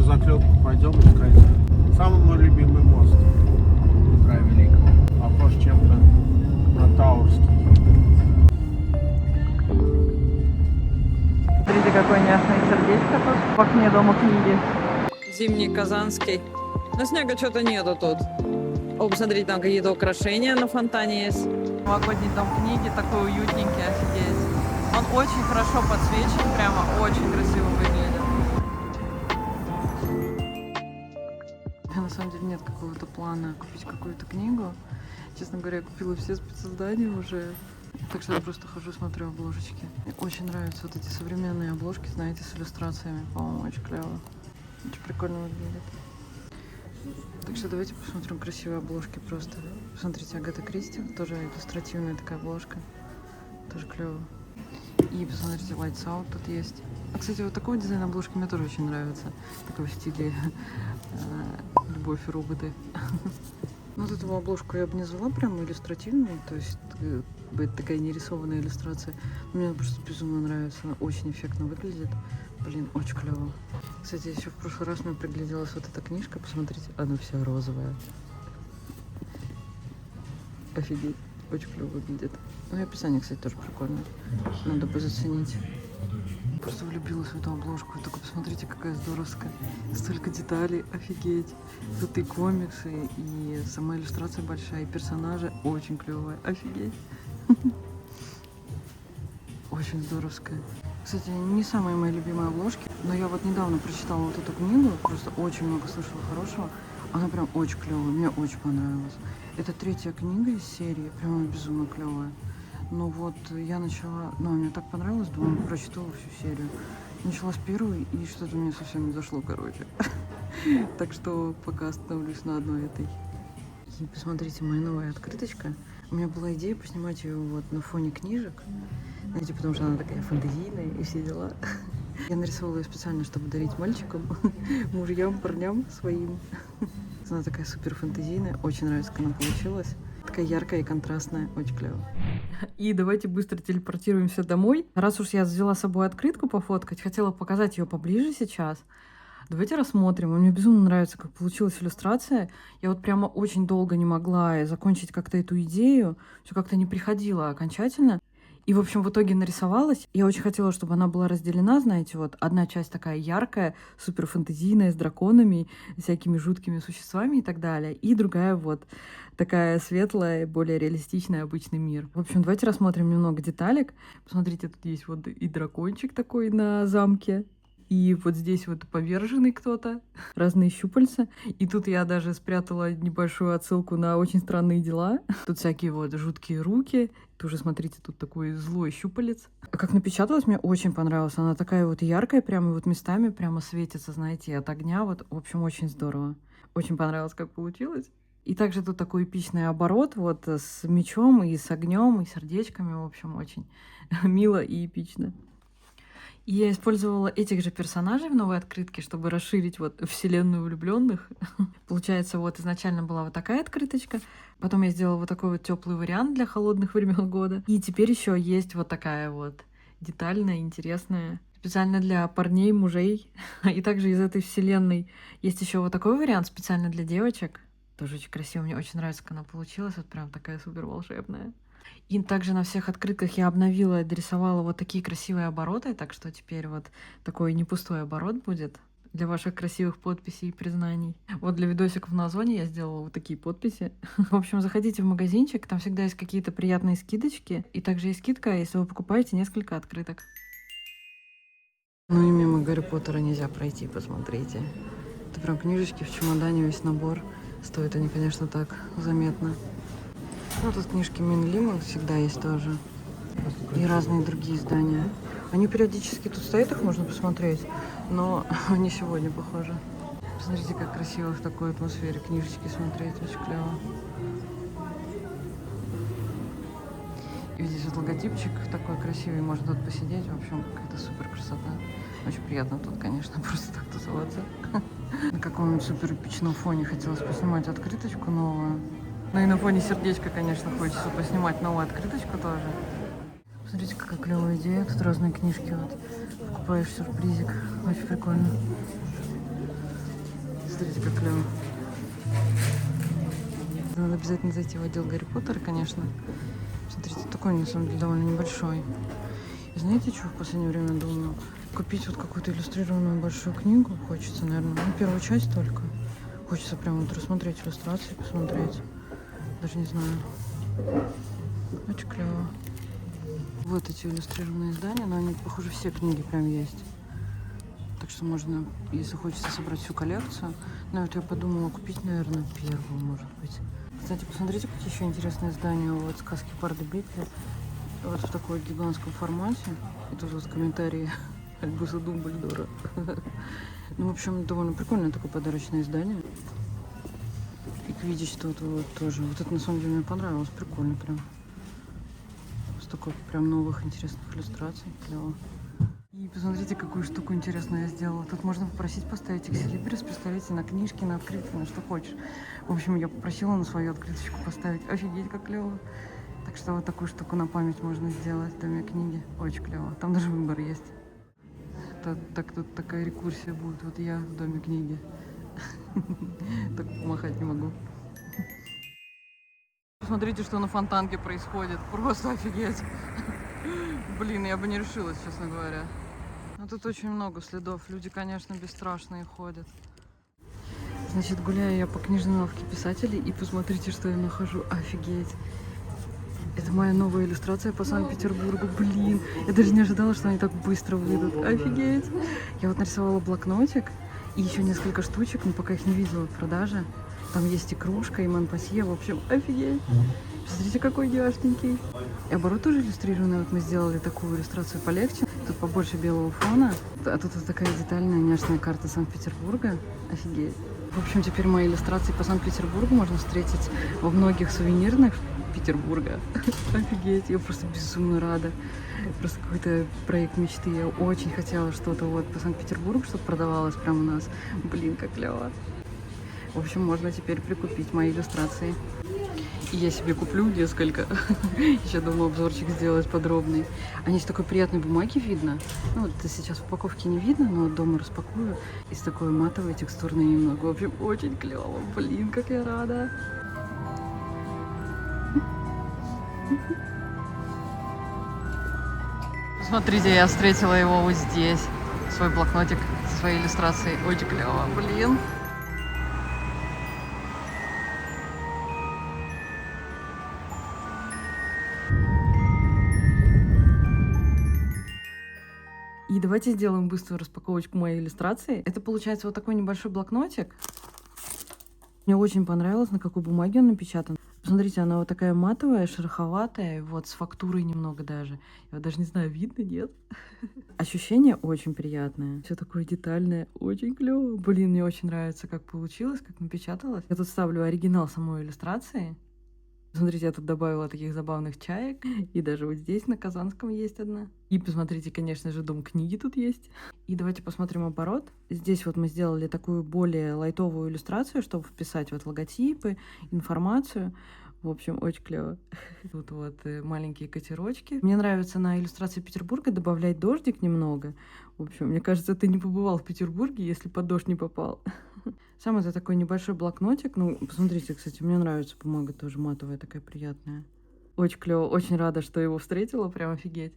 заклепку пойдем искать. Самый мой любимый мост Петра Великого. Похож чем-то на Таурский. Смотрите, какое няшное сердечко тут в окне дома книги. Зимний Казанский. Но снега что-то нету тут. О, посмотрите, там какие-то украшения на фонтане есть. Новогодний дом книги, такой уютненький, офигеть. Он очень хорошо подсвечен, прямо очень красиво выглядит. У меня на самом деле нет какого-то плана купить какую-то книгу. Честно говоря, я купила все специздания уже. Так что я просто хожу, смотрю обложечки. Мне очень нравятся вот эти современные обложки, знаете, с иллюстрациями. По-моему, очень клево. Очень прикольно выглядит. Так что давайте посмотрим красивые обложки просто. Посмотрите, Агата Кристи, тоже иллюстративная такая обложка. Тоже клево. И посмотрите, Lights Out тут есть. А, кстати, вот такого дизайна обложки мне тоже очень нравится. Такой в стиле «Любовь и роботы». Вот эту обложку я бы не звала прям иллюстративной, то есть это такая нерисованная иллюстрация. Но мне она просто безумно нравится, она очень эффектно выглядит. Блин, очень клево. Кстати, еще в прошлый раз мне пригляделась вот эта книжка, посмотрите, она вся розовая. Офигеть, очень клево выглядит. Ну и описание, кстати, тоже прикольное. Надо бы заценить. Просто влюбилась в эту обложку. Только посмотрите, какая здоровская. Столько деталей, офигеть. Тут и комиксы, и сама иллюстрация большая, и персонажи очень клевые, офигеть. Очень здоровская. Кстати, не самые мои любимые обложки, но я вот недавно прочитала вот эту книгу, просто очень много слышала хорошего. Она прям очень клевая, мне очень понравилась. Это третья книга из серии, прям безумно клевая. Ну вот, я начала, ну, мне так понравилось, думаю, прочитала всю серию. Начала с первой, и что-то мне совсем не зашло, короче. Так что пока остановлюсь на одной этой. И посмотрите, моя новая открыточка. У меня была идея поснимать ее вот на фоне книжек. Знаете, потому что она такая фэнтезийная и все дела. Я нарисовала ее специально, чтобы дарить мальчикам, мужьям, парням своим. Она такая супер фэнтезийная, очень нравится, как она получилась. Такая яркая и контрастная, очень клево. И давайте быстро телепортируемся домой. Раз уж я взяла с собой открытку пофоткать, хотела показать ее поближе сейчас. Давайте рассмотрим. Мне безумно нравится, как получилась иллюстрация. Я вот прямо очень долго не могла закончить как-то эту идею. Все как-то не приходило окончательно. И, в общем, в итоге нарисовалась. Я очень хотела, чтобы она была разделена, знаете, вот одна часть такая яркая, супер фэнтезийная, с драконами, всякими жуткими существами и так далее. И другая вот такая светлая, более реалистичная, обычный мир. В общем, давайте рассмотрим немного деталек. Посмотрите, тут есть вот и дракончик такой на замке. И вот здесь вот поверженный кто-то, разные щупальца. И тут я даже спрятала небольшую отсылку на «Очень странные дела». Тут всякие вот жуткие руки. Тоже, смотрите, тут такой злой щупалец. А как напечаталась, мне очень понравилась. Она такая вот яркая, прямо вот местами прямо светится, знаете, от огня. Вот, в общем, очень здорово. Очень понравилось, как получилось. И также тут такой эпичный оборот вот с мечом и с огнем, и сердечками. В общем, очень мило и эпично. И я использовала этих же персонажей в новой открытке, чтобы расширить вот вселенную влюбленных. Получается, вот изначально была вот такая открыточка, потом я сделала вот такой вот теплый вариант для холодных времен года. И теперь еще есть вот такая вот детальная, интересная, специально для парней, мужей. И также из этой вселенной есть еще вот такой вариант специально для девочек. Тоже очень красиво, мне очень нравится, как она получилась, вот прям такая супер волшебная. И также на всех открытках я обновила и дорисовала вот такие красивые обороты, так что теперь вот такой не пустой оборот будет для ваших красивых подписей и признаний. Вот для видосиков на Озоне я сделала вот такие подписи. В общем, заходите в магазинчик, там всегда есть какие-то приятные скидочки. И также есть скидка, если вы покупаете несколько открыток. Ну и мимо Гарри Поттера нельзя пройти, посмотрите. Это прям книжечки в чемодане, весь набор. Стоят они, конечно, так заметно. Ну, тут книжки Минлима всегда есть тоже. И разные другие издания. Они периодически тут стоят, их можно посмотреть, но не сегодня, похоже. Посмотрите, как красиво в такой атмосфере книжечки смотреть, очень клево. И здесь вот логотипчик такой красивый, можно тут посидеть, в общем, какая-то супер красота. Очень приятно тут, конечно, просто так тусоваться. На каком-нибудь супер эпичном фоне хотелось поснимать открыточку новую. Ну и на фоне сердечка, конечно, хочется поснимать новую открыточку тоже. Смотрите, какая клевая идея. Тут разные книжки вот. Покупаешь сюрпризик. Очень прикольно. Смотрите, как клево. Надо обязательно зайти в отдел Гарри Поттера, конечно. Смотрите, такой, на самом деле, довольно небольшой. И знаете, что в последнее время думаю? Купить вот какую-то иллюстрированную большую книгу хочется, наверное. Ну, первую часть только. Хочется прям вот рассмотреть иллюстрации, посмотреть. Даже не знаю. Очень клево. Вот эти иллюстрированные издания, но они, похоже, все книги прям есть. Так что можно, если хочется собрать всю коллекцию. Но вот я подумала купить, наверное, первую, может быть. Кстати, посмотрите, какие еще интересные издания. Вот сказки Барда Бидля. Вот в такой гигантском формате. И тут вот комментарии Альбуса Думблдора. Ну, в общем, довольно прикольное такое подарочное издание. И квиддич тут вот тоже. Вот это, на самом деле, мне понравилось. Прикольно прям. С такой прям новых интересных иллюстраций. Клево. И посмотрите, какую штуку интересную я сделала. Тут можно попросить поставить экслибрис, представляете, на книжки, на открытки, на что хочешь. В общем, я попросила на свою открыточку поставить. Офигеть, как клево. Так что вот такую штуку на память можно сделать в доме книги. Очень клево. Там даже выбор есть. Так тут такая рекурсия будет. Вот я в доме книги. Так помахать не могу. Посмотрите, что на фонтанке происходит. Просто офигеть. Блин, я бы не решилась, честно говоря. Но тут очень много следов. Люди, конечно, бесстрашные ходят. Значит, гуляю я по книжной лавке писателей, и посмотрите, что я нахожу. Офигеть. Это моя новая иллюстрация по Санкт-Петербургу. Блин, я даже не ожидала, что они так быстро выйдут. Офигеть. Я вот нарисовала блокнотик и еще несколько штучек, но пока их не видела в продаже. Там есть и кружка, и Монпассье. В общем, офигеть. Смотрите, какой яшненький. И оборот тоже иллюстрированный. Вот мы сделали такую иллюстрацию полегче. Тут побольше белого фона. А тут вот такая детальная няшная карта Санкт-Петербурга. Офигеть. В общем, теперь мои иллюстрации по Санкт-Петербургу можно встретить во многих сувенирных Петербурга. Офигеть. Я просто безумно рада. Просто какой-то проект мечты. Я очень хотела что-то вот по Санкт-Петербургу, чтобы продавалось прямо у нас. Блин, как клево. В общем, можно теперь прикупить мои иллюстрации. И я себе куплю несколько. Еще думаю обзорчик сделать подробный. Они из такой приятной бумаги видно. Ну, вот сейчас в упаковке не видно, но дома распакую. Из такой матовой, текстурной немного. В общем, очень клево. Блин, как я рада. Смотрите, я встретила его вот здесь. Свой блокнотик со своей иллюстрацией. Очень клево. Блин. И давайте сделаем быструю распаковочку моей иллюстрации. Это получается вот такой небольшой блокнотик. Мне очень понравилось, на какой бумаге он напечатан. Посмотрите, она вот такая матовая, шероховатая, вот с фактурой немного даже. Я вот даже не знаю, видно, нет? Ощущение очень приятное. Все такое детальное, очень клево. Блин, мне очень нравится, как получилось, как напечаталось. Я тут ставлю оригинал самой иллюстрации. Смотрите, я тут добавила таких забавных чаек. И даже вот здесь на Казанском есть одна. И посмотрите, конечно же, дом книги тут есть. И давайте посмотрим оборот. Здесь вот мы сделали такую более лайтовую иллюстрацию, чтобы вписать вот логотипы, информацию. В общем, очень клево. Тут вот маленькие катерочки. Мне нравится на иллюстрации Петербурга добавлять дождик немного. В общем, мне кажется, ты не побывал в Петербурге, если под дождь не попал. Сам это такой небольшой блокнотик. Ну, посмотрите, кстати, мне нравится бумага тоже матовая, такая приятная. Очень клево, очень рада, что его встретила, прям офигеть.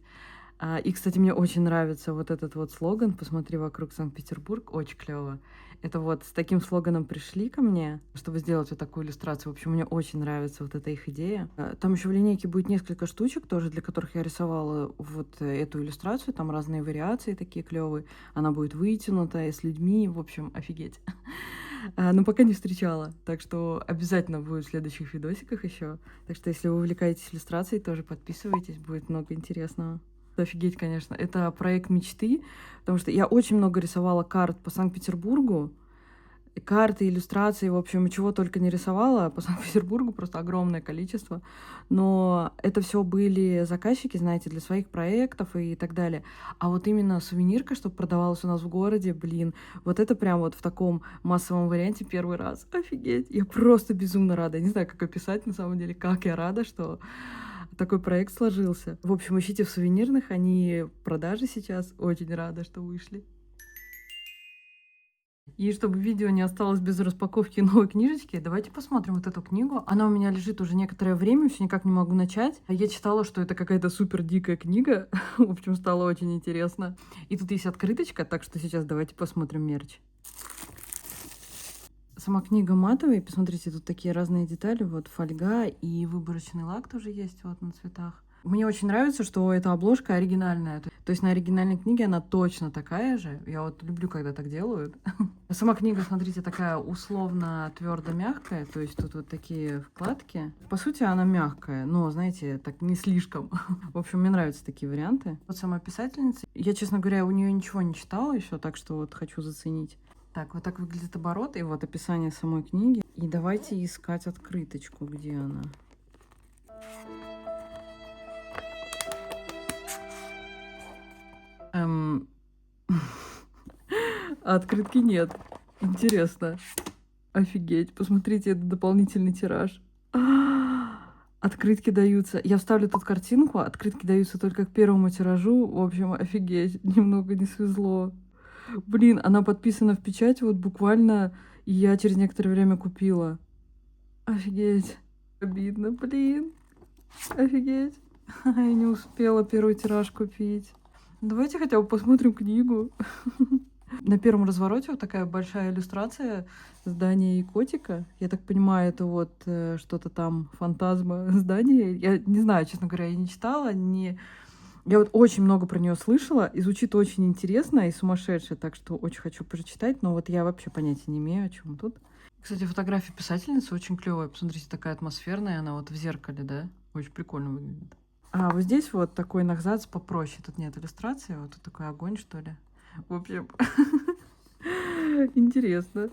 И, кстати, мне очень нравится вот этот вот слоган «Посмотри вокруг Санкт-Петербург», очень клево. Это вот с таким слоганом пришли ко мне, чтобы сделать вот такую иллюстрацию. В общем, мне очень нравится вот эта их идея. Там еще в линейке будет несколько штучек тоже, для которых я рисовала вот эту иллюстрацию. Там разные вариации такие клевые. Она будет вытянутая, с людьми. В общем, офигеть. Но пока не встречала. Так что обязательно будет в следующих видосиках еще. Так что, если вы увлекаетесь иллюстрацией, тоже подписывайтесь. Будет много интересного. Офигеть, конечно. Это проект мечты, потому что я очень много рисовала карт по Санкт-Петербургу. Карты, иллюстрации, в общем, чего только не рисовала по Санкт-Петербургу, просто огромное количество. Но это все были заказчики, знаете, для своих проектов и так далее. А вот именно сувенирка, чтобы продавалась у нас в городе, блин, вот это прям вот в таком массовом варианте первый раз. Офигеть! Я просто безумно рада. Я не знаю, как описать на самом деле, как я рада, что такой проект сложился. В общем, ищите в сувенирных, они в продаже сейчас. Очень рада, что вышли. И чтобы видео не осталось без распаковки новой книжечки, давайте посмотрим вот эту книгу. Она у меня лежит уже некоторое время, все никак не могу начать. А я читала, что это какая-то супер дикая книга. В общем, стало очень интересно. И тут есть открыточка, так что сейчас давайте посмотрим мерч. Сама книга матовая. Посмотрите, тут такие разные детали. Вот фольга и выборочный лак тоже есть вот на цветах. Мне очень нравится, что эта обложка оригинальная. То есть на оригинальной книге она точно такая же. Я вот люблю, когда так делают. Сама книга, смотрите, такая условно твердо-мягкая. То есть тут вот такие вкладки. По сути, она мягкая, но, знаете, так не слишком. В общем, мне нравятся такие варианты. Вот сама писательница. Я, честно говоря, у нее ничего не читала еще, так что вот хочу заценить. Так, вот так выглядит оборот и вот описание самой книги. И давайте искать открыточку, где она. А открытки нет. Интересно. Офигеть. Посмотрите, это дополнительный тираж. Открытки даются. Я вставлю тут картинку. Открытки даются только к первому тиражу. В общем, офигеть. Немного не свезло. Блин, она подписана в печать вот буквально. И я через некоторое время купила. Офигеть. Обидно, блин. Офигеть. Я не успела первый тираж купить. Давайте хотя бы посмотрим книгу. На первом развороте вот такая большая иллюстрация здания и котика. Я так понимаю, это вот что-то там фантазма здания. Я не знаю, честно говоря, я не читала, не... Я вот очень много про нее слышала, и звучит очень интересно и сумасшедше, так что очень хочу прочитать, но вот я вообще понятия не имею, о чем тут. Кстати, фотография писательницы очень клевая. Посмотрите, такая атмосферная, она вот в зеркале, да? Очень прикольно выглядит. А вот здесь вот такой нахзац попроще. Тут нет иллюстрации, вот тут такой огонь, что ли. В общем, интересно.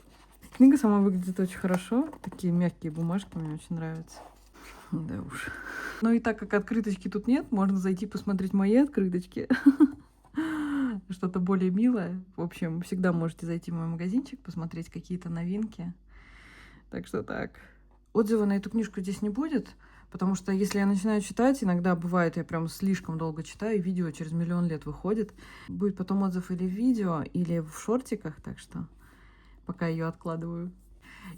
Книга сама выглядит очень хорошо. Такие мягкие бумажки, мне очень нравятся. Да уж. Ну и так как открыточки тут нет, можно зайти посмотреть мои открыточки. Что-то более милое. В общем, всегда можете зайти в мой магазинчик, посмотреть какие-то новинки. Так что так. Отзыва на эту книжку здесь не будет, потому что если я начинаю читать, иногда бывает, я прям слишком долго читаю, и видео через миллион лет выходит. Будет потом отзыв или в видео, или в шортиках, так что пока ее откладываю.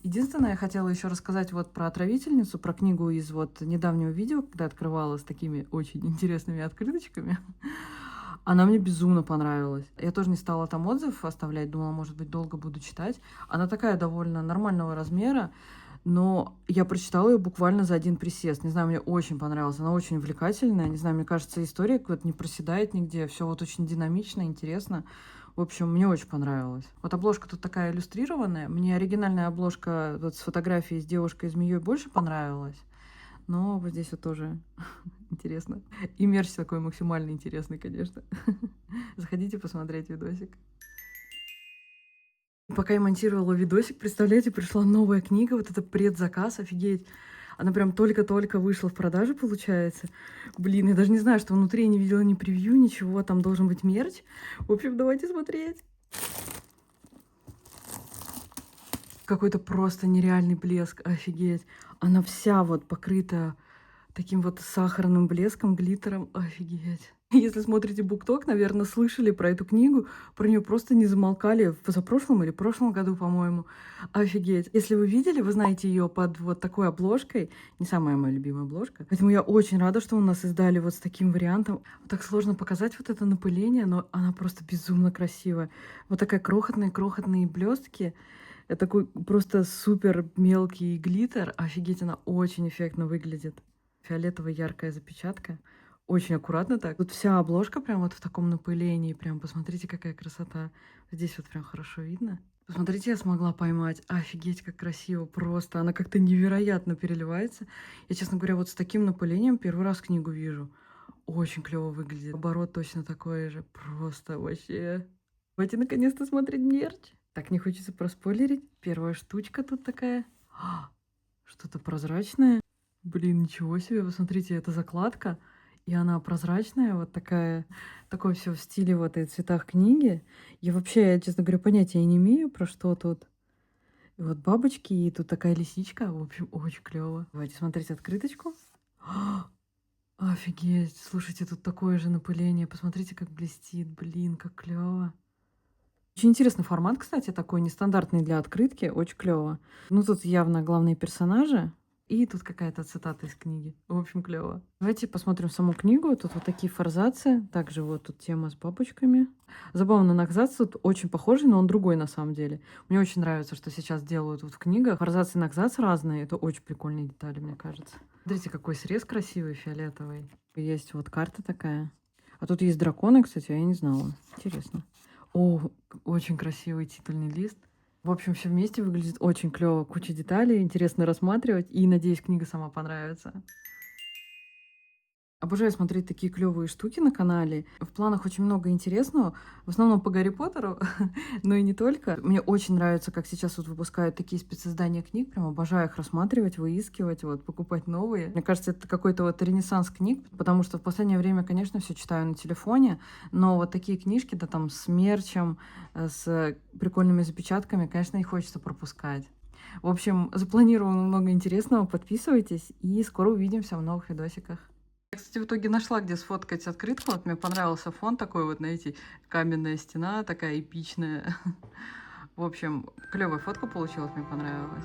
Единственное, я хотела еще рассказать вот про отравительницу, про книгу из вот недавнего видео, когда открывала с такими очень интересными открыточками. Она мне безумно понравилась. Я тоже не стала там отзыв оставлять, думала, может быть, долго буду читать. Она такая довольно нормального размера, но я прочитала ее буквально за один присест. Не знаю, мне очень понравилась. Она очень увлекательная. Не знаю, мне кажется, история какая-то не проседает нигде. Все вот очень динамично, интересно. В общем, мне очень понравилось. Вот обложка тут такая иллюстрированная. Мне оригинальная обложка вот с фотографией с девушкой-змеей больше понравилась. Но вот здесь вот тоже интересно. И мерч такой максимально интересный, конечно. Заходите посмотреть видосик. Пока я монтировала видосик, представляете, пришла новая книга, вот это предзаказ, офигеть. Она прям только-только вышла в продажу, получается. Блин, я даже не знаю, что внутри я не видела ни превью, ничего, там должен быть мерч. В общем, давайте смотреть. Какой-то просто нереальный блеск, офигеть. Она вся вот покрыта таким вот сахарным блеском, глиттером, офигеть. Если смотрите BookTok, наверное, слышали про эту книгу, про нее просто не замолкали в позапрошлом или прошлом году, по-моему. Офигеть. Если вы видели, вы знаете ее под вот такой обложкой. Не самая моя любимая обложка. Поэтому я очень рада, что у нас издали вот с таким вариантом. Так сложно показать вот это напыление, но она просто безумно красивая. Вот такая крохотные блестки. Это такой просто супер мелкий глиттер. Офигеть, она очень эффектно выглядит. Фиолетовая яркая запечатка. Очень аккуратно так. Тут вся обложка прям вот в таком напылении. Прям посмотрите, какая красота. Здесь вот прям хорошо видно. Посмотрите, я смогла поймать. Офигеть, как красиво. Просто она как-то невероятно переливается. Я, честно говоря, вот с таким напылением первый раз книгу вижу. Очень клево выглядит. Оборот точно такой же. Просто вообще. Давайте наконец-то смотреть мерч. Так, не хочется проспойлерить. Первая штучка тут такая. Что-то прозрачное. Блин, ничего себе. Посмотрите, это закладка. И она прозрачная, вот такая, такое все в стиле вот и цветах книги. Я вообще, честно говоря, понятия не имею, про что тут. И вот бабочки, и тут такая лисичка. В общем, очень клево. Давайте смотреть открыточку. Офигеть, слушайте, тут такое же напыление. Посмотрите, как блестит. Блин, как клево. Очень интересный формат, кстати, такой нестандартный для открытки, очень клево. Ну, тут явно главные персонажи. И тут какая-то цитата из книги. В общем, клево. Давайте посмотрим саму книгу. Тут вот такие форзацы. Также вот тут тема с бабочками. Забавно, на абзац тут очень похожий, но он другой на самом деле. Мне очень нравится, что сейчас делают вот в книгах. Форзац и нагзац разные. Это очень прикольные детали, мне кажется. Смотрите, какой срез красивый, фиолетовый. Есть вот карта такая. А тут есть драконы, кстати, я не знала. Интересно. О, очень красивый титульный лист. В общем, все вместе выглядит очень клево. Куча деталей, интересно рассматривать. И, надеюсь, книга сама понравится. Обожаю смотреть такие клевые штуки на канале. В планах очень много интересного. В основном по Гарри Поттеру, но и не только. Мне очень нравится, как сейчас вот выпускают такие специздания книг. Прям обожаю их рассматривать, выискивать, вот, покупать новые. Мне кажется, это какой-то вот ренессанс книг, потому что в последнее время, конечно, все читаю на телефоне, но вот такие книжки, да, там, с мерчем, с прикольными запечатками, конечно, их хочется пропускать. В общем, запланировано много интересного. Подписывайтесь, и скоро увидимся в новых видосиках. Я, кстати, в итоге нашла, где сфоткать открытку. Вот мне понравился фон такой вот, знаете, каменная стена такая эпичная. В общем, клевая фотка получилась, мне понравилась.